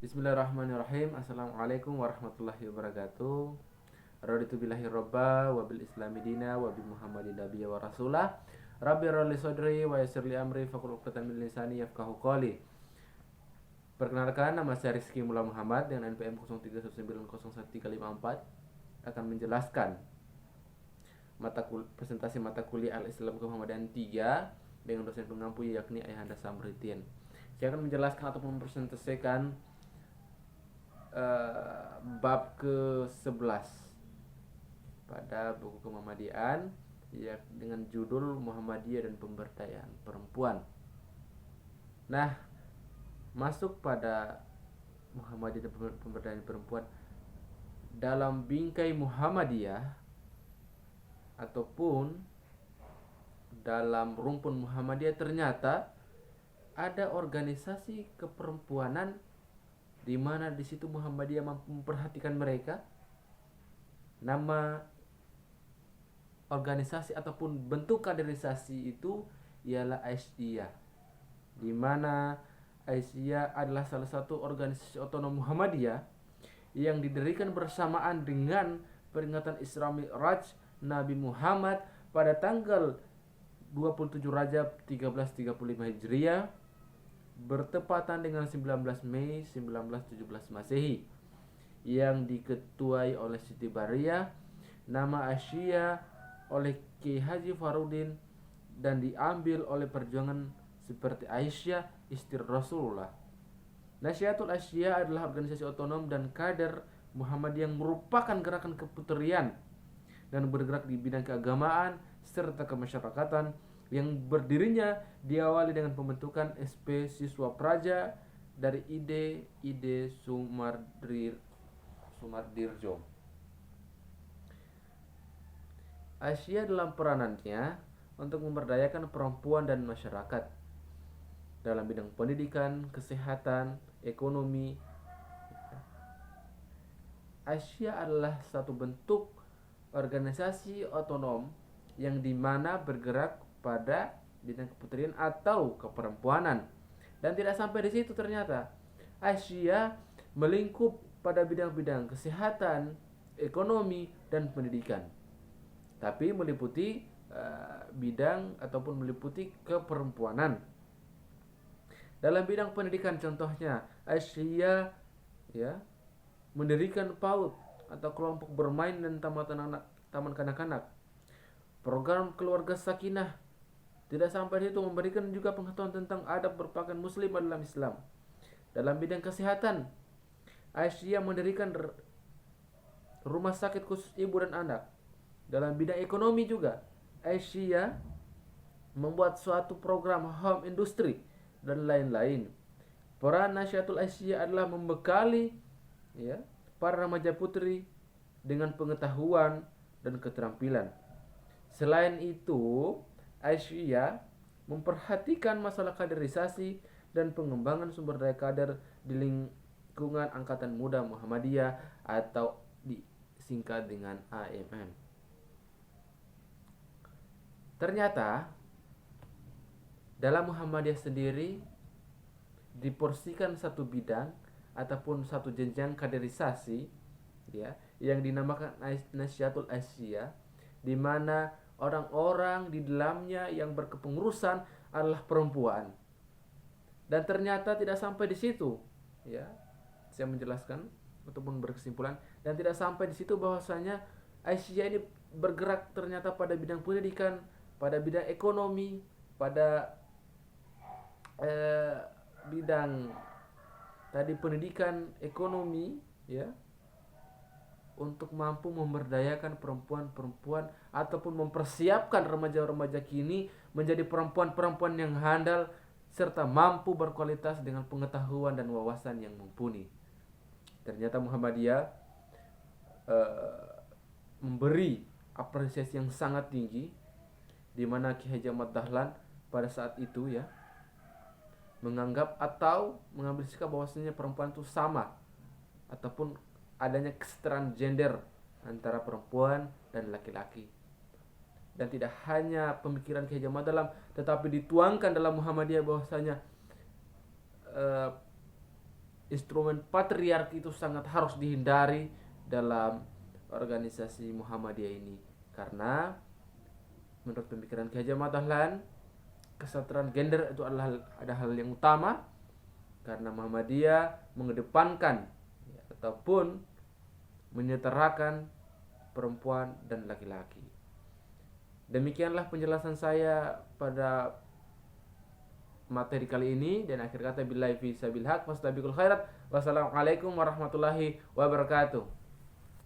Bismillahirrahmanirrahim. Assalamualaikum warahmatullahi wabarakatuh. Raditu billahi robba wa bil islami dina wa bi muhammadin nabiyya wa rasulah. Rabbi rali sodri wa yassir li amri faqul uqdatan min lisani yafqahu qawli. Perkenalkan, nama saya Rizky Mula Muhammad dengan NPM 0319011354 akan menjelaskan presentasi mata kuliah Al-Islam Kemuhammadiyaan 3 dengan dosen pengampu yakni Ayahanda Samridin. Saya akan menjelaskan atau mempresentasikan bab ke-11 pada buku Kemuhammadiyaan ya, dengan judul Muhammadiyah dan Pemberdayaan Perempuan. Nah, masuk pada Muhammadiyah dan Pemberdayaan Perempuan dalam bingkai Muhammadiyah ataupun dalam rumpun Muhammadiyah ternyata ada organisasi keperempuanan di mana di situ Muhammadiyah mampu memperhatikan mereka. Nama organisasi ataupun bentuk kaderisasi itu ialah Aisyah, di mana Aisyah adalah salah satu organisasi otonom Muhammadiyah yang didirikan bersamaan dengan peringatan Isra Mi'raj Nabi Muhammad pada tanggal 27 Rajab 1335 Hijriah bertepatan dengan 19 Mei 1917 Masehi, yang diketuai oleh Siti Bariyah. Nama Aisyah oleh Ki Haji Farudin dan diambil oleh perjuangan seperti Aisyah istri Rasulullah. Nasyatul Aisyah adalah organisasi otonom dan kader Muhammadiyah yang merupakan gerakan keputerian dan bergerak di bidang keagamaan serta kemasyarakatan yang berdirinya diawali dengan pembentukan SP Siswa Praja dari ide Sumardirjo. Aisyah dalam peranannya untuk memberdayakan perempuan dan masyarakat dalam bidang pendidikan, kesehatan, ekonomi. Aisyah adalah satu bentuk organisasi otonom yang dimana bergerak pada bidang keputerian atau keperempuanan. Dan tidak sampai di situ, ternyata Aisyah melingkup pada bidang-bidang kesehatan, ekonomi, dan pendidikan, tapi meliputi bidang ataupun meliputi keperempuanan. Dalam bidang pendidikan contohnya Aisyah ya mendirikan PAUD atau kelompok bermain dan taman kanak-kanak, program keluarga sakinah. Tidak sampai di situ, memberikan juga pengetahuan tentang adab berpakaian muslim dalam Islam. Dalam bidang kesehatan, Aisyah mendirikan rumah sakit khusus ibu dan anak. Dalam bidang ekonomi juga, Aisyah membuat suatu program home industry dan lain-lain. Peran Nasyatul Aisyah adalah membekali ya para remaja putri dengan pengetahuan dan keterampilan. Selain itu, Aisyah memperhatikan masalah kaderisasi dan pengembangan sumber daya kader di lingkungan Angkatan Muda Muhammadiyah atau disingkat dengan AMM. Ternyata dalam Muhammadiyah sendiri diporsikan satu bidang ataupun satu jenjang kaderisasi ya yang dinamakan Nasyatul Aisyah, di mana orang-orang di dalamnya yang berkepengurusan adalah perempuan. Dan ternyata tidak sampai di situ ya. Saya menjelaskan ataupun berkesimpulan, dan tidak sampai di situ bahwasanya Aisyah ini bergerak ternyata pada bidang pendidikan, pada bidang ekonomi, pada bidang tadi pendidikan, ekonomi ya, untuk mampu memberdayakan perempuan-perempuan ataupun mempersiapkan remaja-remaja kini menjadi perempuan-perempuan yang handal serta mampu berkualitas dengan pengetahuan dan wawasan yang mumpuni. Ternyata Muhammadiyah memberi apresiasi yang sangat tinggi, di mana Ki Haji Ahmad Dahlan pada saat itu ya menganggap atau mengambil sikap bahwasanya perempuan itu sama ataupun adanya kesetaraan gender antara perempuan dan laki-laki. Dan tidak hanya pemikiran Ki Haji Ahmad Dahlan, tetapi dituangkan dalam Muhammadiyah bahwasanya instrumen patriarki itu sangat harus dihindari dalam organisasi Muhammadiyah ini, karena menurut pemikiran Ki Hajar Ahmad Dahlan, kesetaraan gender itu ada hal yang utama, karena Muhammadiyah mengedepankan ataupun menyetarakan perempuan dan laki-laki. Demikianlah penjelasan saya pada materi kali ini, dan akhir kata billahi fi sabil haq fastabiqul khairat. Wassalamualaikum warahmatullahi wabarakatuh.